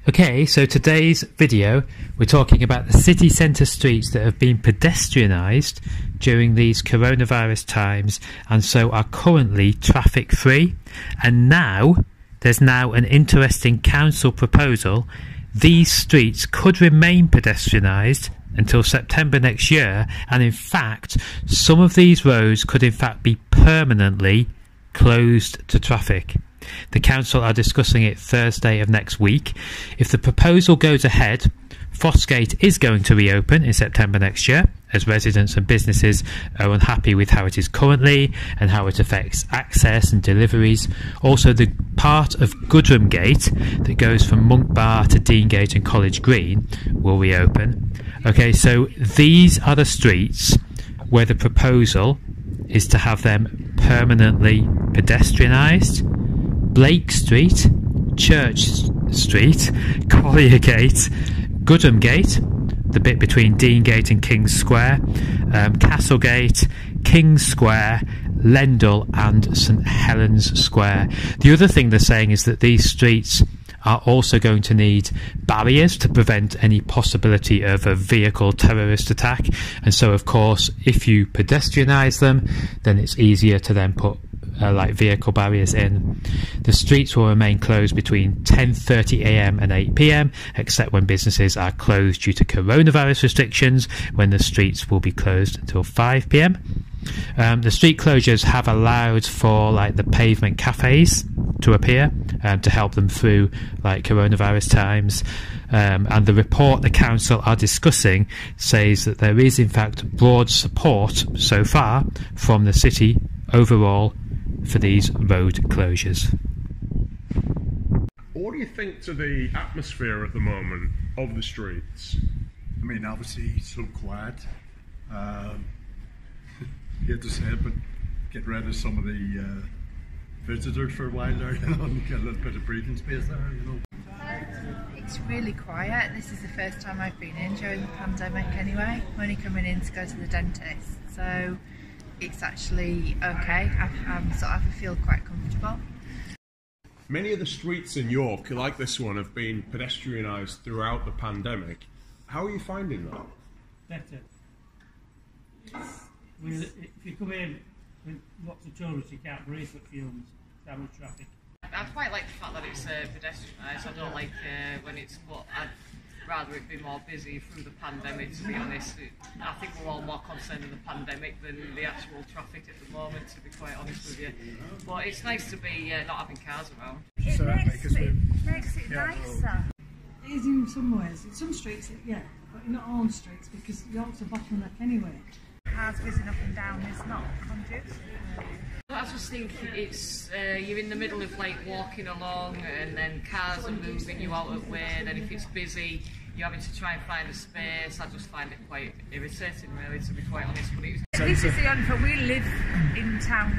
Okay, so today's video we're talking about the city centre streets that have been pedestrianised during these coronavirus times and so are currently traffic free. And now there's an interesting council proposal. These streets could remain pedestrianised until September next year, and in fact some of these roads could in fact be permanently closed to traffic. The council are discussing it Thursday of next week. If the proposal goes ahead, Fossgate is going to reopen in September next year, as residents and businesses are unhappy with how it is currently and how it affects access and deliveries. Also, the part of Goodram Gate that goes from Monk Bar to Deangate and College Green will reopen. Okay, so these are the streets where the proposal is to have them permanently pedestrianised. Blake Street, Church Street, Collier Gate, Goodham Gate, the bit between Deangate and King's Square, Castlegate, King's Square, Lendal and St Helens Square. The other thing they're saying is that these streets are also going to need barriers to prevent any possibility of a vehicle terrorist attack, and so of course if you pedestrianise them then it's easier to then put like vehicle barriers in. The streets will remain closed between 10:30 AM and 8 PM, except when businesses are closed due to coronavirus restrictions, when the streets will be closed until 5 PM. The street closures have allowed for like the pavement cafes to appear to help them through like coronavirus times, and the report the council are discussing says that there is in fact broad support so far from the city overall for these road closures. What do you think to the atmosphere at the moment of the streets? I mean, obviously it's so quiet. Hate to say it, but get rid of some of the visitors for a while there, you know, and get a little bit of breathing space there, you know. It's really quiet. This is the first time I've been in during the pandemic anyway. I'm only coming in to go to the dentist, so it's actually okay. I feel quite comfortable. Many of the streets in York, like this one, have been pedestrianised throughout the pandemic. How are you finding that? Better. If you come in with lots of tourists, you can't breathe for fumes. That much traffic. I quite like the fact that it's pedestrianised. I don't like when it's, but I'd rather it be more busy through the pandemic, to be honest. I think we're all more concerned with the pandemic than the actual traffic at the moment, to be quite honest with you. But it's nice to be not having cars around. It makes it nicer. It is in some ways. In some streets, yeah, but not all streets, because York's a bottleneck anyway. Cars whizzing up and down is not conducive. I just think it's you're in the middle of like walking along and then cars are moving you out of the way, and then if it's busy you're having to try and find a space. I just find it quite irritating really, to be quite honest with you. This is the only part. We live in town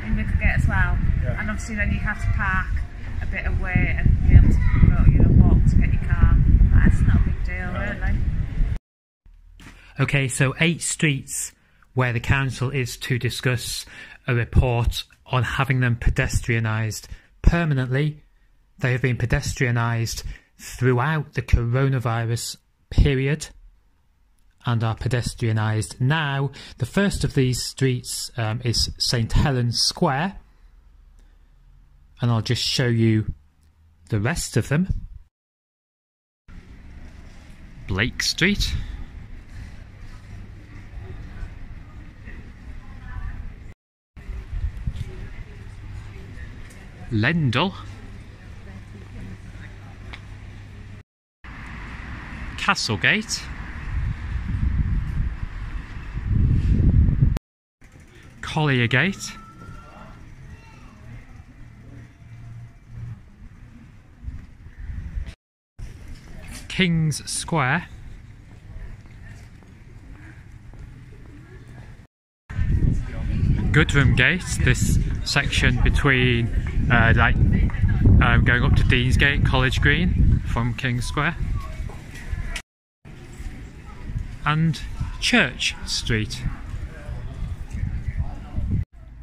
in Micklegate as well, yeah. And obviously then you have to park a bit away and be able to walk to get your car. That's not a big deal really. Okay, so 8 streets where the council is to discuss a report on having them pedestrianised permanently. They have been pedestrianised throughout the coronavirus period and are pedestrianised now. The first of these streets is St Helens Square, and I'll just show you the rest of them. Blake Street, Lendal, Castlegate, Collier Gate, King's Square, Goodham Gate, this section between going up to Deansgate, College Green from King's Square, and Church Street.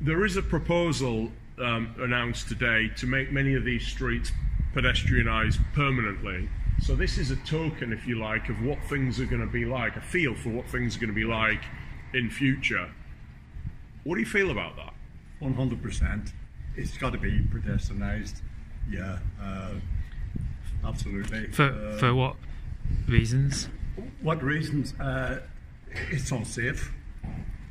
There is a proposal announced today to make many of these streets pedestrianised permanently. So this is a token, if you like, of what things are going to be like, a feel for what things are going to be like in future. What do you feel about that? 100%. It's got to be pedestrianised. Yeah, absolutely. For what reasons? What reasons? It's unsafe.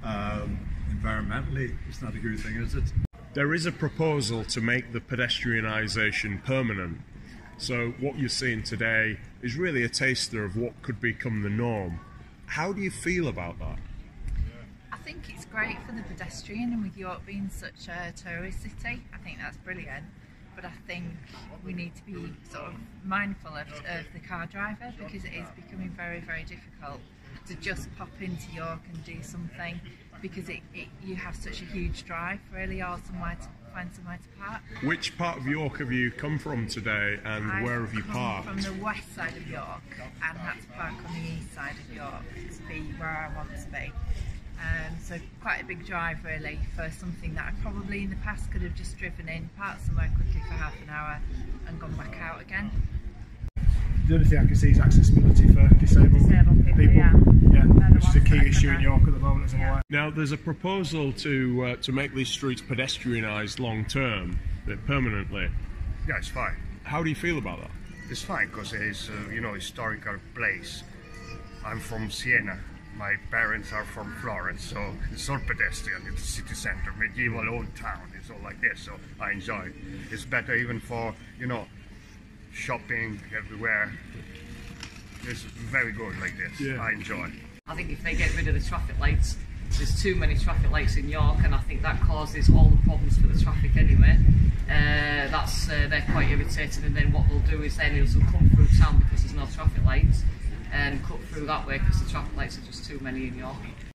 Environmentally, it's not a good thing, is it? There is a proposal to make the pedestrianisation permanent. So what you're seeing today is really a taster of what could become the norm. How do you feel about that? I think it's great for the pedestrian, and with York being such a tourist city, I think that's brilliant. But I think we need to be sort of mindful of the car driver, because it is becoming very, very difficult to just pop into York and do something, because you have such a huge drive really, or somewhere to find somewhere to park. Which part of York have you come from today, and where have you parked? From the west side of York, and had to park on the east side of York to be where I want to be. So quite a big drive really for something that I probably in the past could have just driven in, parked somewhere quickly for half an hour and gone back out again. The other thing I can see is accessibility for disabled people. Yeah, which is a key issue in York at the moment, isn't it? Now there's a proposal to make these streets pedestrianised long term, permanently. Yeah, it's fine. How do you feel about that? It's fine because it is, historical place. I'm from Siena. My parents are from Florence, so it's all pedestrian. It's city center, medieval old town. It's all like this, so I enjoy it. It's better even for, shopping everywhere. It's very good like this. Yeah. I enjoy. I think if they get rid of the traffic lights, there's too many traffic lights in York, and I think that causes all the problems for the traffic anyway. They're quite irritated, and then what they'll do is then it'll come through town because there's no traffic lights, and cut through that way because the traffic lights are just too many in York.